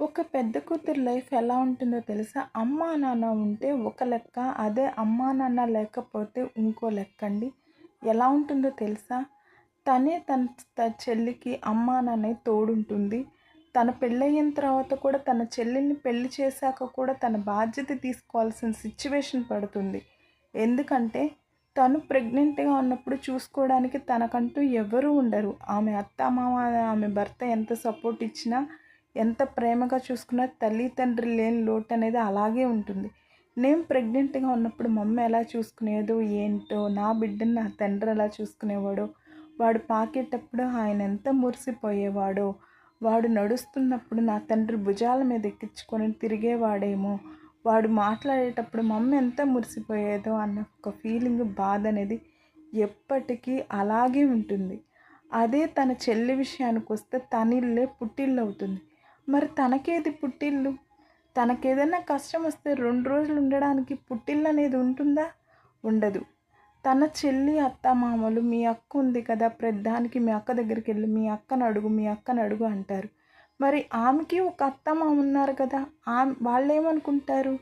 ఒక పెద్ద కూతురు లైఫ్ ఎలా ఉంటుందో తెలుసా? అమ్మా, నాన్న ఉంటే ఒక లెక్క. అదే అమ్మా, నాన్న లేకపోతే ఇంకో లెక్కండి. ఎలా ఉంటుందో తెలుసా? తనే తన చెల్లికి అమ్మా, నాన్నే తోడుంటుంది. తన పెళ్ళయిన తర్వాత కూడా తన చెల్లిని పెళ్లి చేశాక కూడా తన బాధ్యత తీసుకోవాల్సిన సిచ్యువేషన్ పడుతుంది. ఎందుకంటే తను ప్రెగ్నెంట్‌గా ఉన్నప్పుడు చూసుకోవడానికి తనకంటూ ఎవరూ ఉండరు. ఆమె అత్త, మామ, ఆమె భర్త ఎంత సపోర్ట్ ఇచ్చినా, ఎంత ప్రేమగా చూసుకున్నా తల్లి, తండ్రి లేని లోటనేది అలాగే ఉంటుంది. నేను ప్రెగ్నెంట్‌గా ఉన్నప్పుడు మా అమ్మ ఎలా చూసుకునేదో ఏంటో, నా బిడ్డని నా తండ్రి ఎలా చూసుకునేవాడో, వాడు పాకేటప్పుడు ఆయన ఎంత మురిసిపోయేవాడో, వాడు నడుస్తున్నప్పుడు నా తండ్రి భుజాల మీద ఎక్కించుకొని తిరిగేవాడేమో, వాడు మాట్లాడేటప్పుడు మా అమ్మ ఎంత మురిసిపోయేదో అన్న ఒక ఫీలింగ్, బాధ అనేది ఎప్పటికీ అలాగే ఉంటుంది. అదే తన చెల్లి విషయానికొస్తే తనిల్లే పుట్టిల్లు అవుతుంది. మరి తనకేది పుట్టిల్లు? తనకేదైనా కష్టం వస్తే 2 రోజులు ఉండడానికి పుట్టిల్లు అనేది ఉంటుందా? ఉండదు. తన చెల్లి, అత్తమామలు మీ అక్క ఉంది కదా, ప్రతిదానికి మీ అక్క దగ్గరికెళ్ళి మీ అక్కని అడుగు, మీ అక్కని అడుగు అంటారు. మరి ఆమెకి ఒక అత్తమామ ఉన్నారు కదా, వాళ్ళేమనుకుంటారు?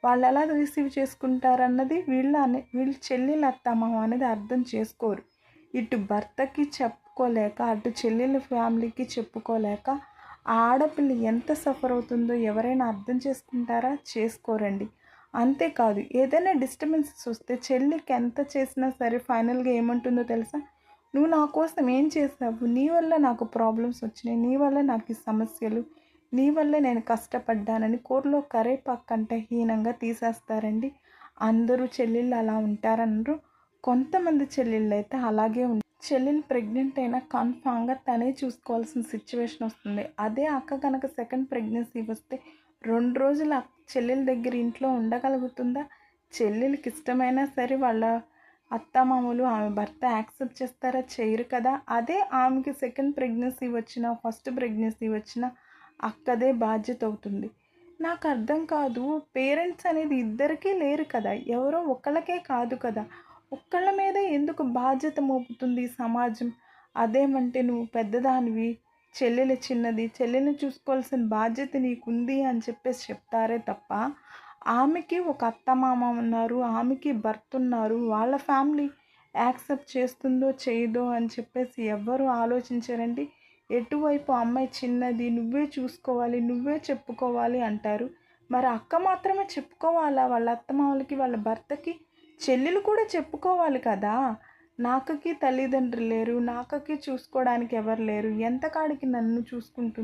వాళ్ళెలా రిసీవ్ చేసుకుంటారన్నది వీళ్ళ చెల్లెలు అత్తమామ అనేది అర్థం చేసుకోరు. ఇటు భర్తకి చెప్పుకోలేక, అటు చెల్లెల ఫ్యామిలీకి చెప్పుకోలేక ఆ ఆడపిల్ల ఎంత సఫర్ అవుతుందో ఎవరైనా అర్థం చేసుకుంటారా? చేసుకోరండి. అంతేకాదు, ఏదైనా డిస్టర్బెన్సెస్ వస్తే చెల్లికి ఎంత చేసినా సరే ఫైనల్‌గా ఏమంటుందో తెలుసా? నువ్వు నా కోసం ఏం చేసావు? నీ వల్ల నాకు ప్రాబ్లమ్స్ వచ్చినాయి. నీ వల్ల నాకు ఈ సమస్యలు, నీ వల్లే నేను కష్టపడ్డానని కూరలో కరేపాకు కంటే హీనంగా తీసేస్తారండి. అందరూ చెల్లెళ్ళు అలా ఉంటారనరు. కొంతమంది చెల్లెళ్ళైతే అలాగే చెల్లెలు ప్రెగ్నెంట్ అయినా కన్ఫామ్‌గా తనే చూసుకోవాల్సిన సిచ్యువేషన్ వస్తుంది. అదే అక్క కనుక సెకండ్ ప్రెగ్నెన్సీ వస్తే 2 రోజులు చెల్లెల దగ్గర ఇంట్లో ఉండగలుగుతుందా? చెల్లెలికి ఇష్టమైనా సరే వాళ్ళ అత్తమామలు, ఆమె భర్త యాక్సెప్ట్ చేస్తారా? చేయరు కదా! అదే ఆమెకి సెకండ్ ప్రెగ్నెన్సీ వచ్చినా, ఫస్ట్ ప్రెగ్నెన్సీ వచ్చినా అక్కదే బాధ్యత అవుతుంది. నాకు అర్థం కాదు, పేరెంట్స్ అనేది ఇద్దరికీ లేరు కదా! ఎవరో ఒకళ్ళకే కాదు కదా! ఒక్కళ్ళ మీదే ఎందుకు బాధ్యత మోపుతుంది ఈ సమాజం? అదేమంటే నువ్వు పెద్దదానివి, చెల్లెలు చిన్నది, చెల్లెల్ని చూసుకోవాల్సిన బాధ్యత నీకుంది అని చెప్పేసి చెప్తారే తప్ప, ఆమెకి ఒక అత్తమామ ఉన్నారు, ఆమెకి భర్త ఉన్నారు, వాళ్ళ ఫ్యామిలీ యాక్సెప్ట్ చేస్తుందో చేయదో అని చెప్పేసి ఎవ్వరూ ఆలోచించరండి. ఎటువైపు అమ్మాయి చిన్నది, నువ్వే చూసుకోవాలి, నువ్వే చెప్పుకోవాలి అంటారు. మరి అక్క మాత్రమే చెప్పుకోవాలా వాళ్ళ అత్తమామలకి, వాళ్ళ భర్తకి? చెల్లెలు కూడా చెప్పుకోవాలి కదా! నాకకి తల్లిదండ్రులు లేరు, నాకకి చూసుకోవడానికి ఎవరు లేరు, ఎంతకాడికి నన్ను చూసుకుంటుంది?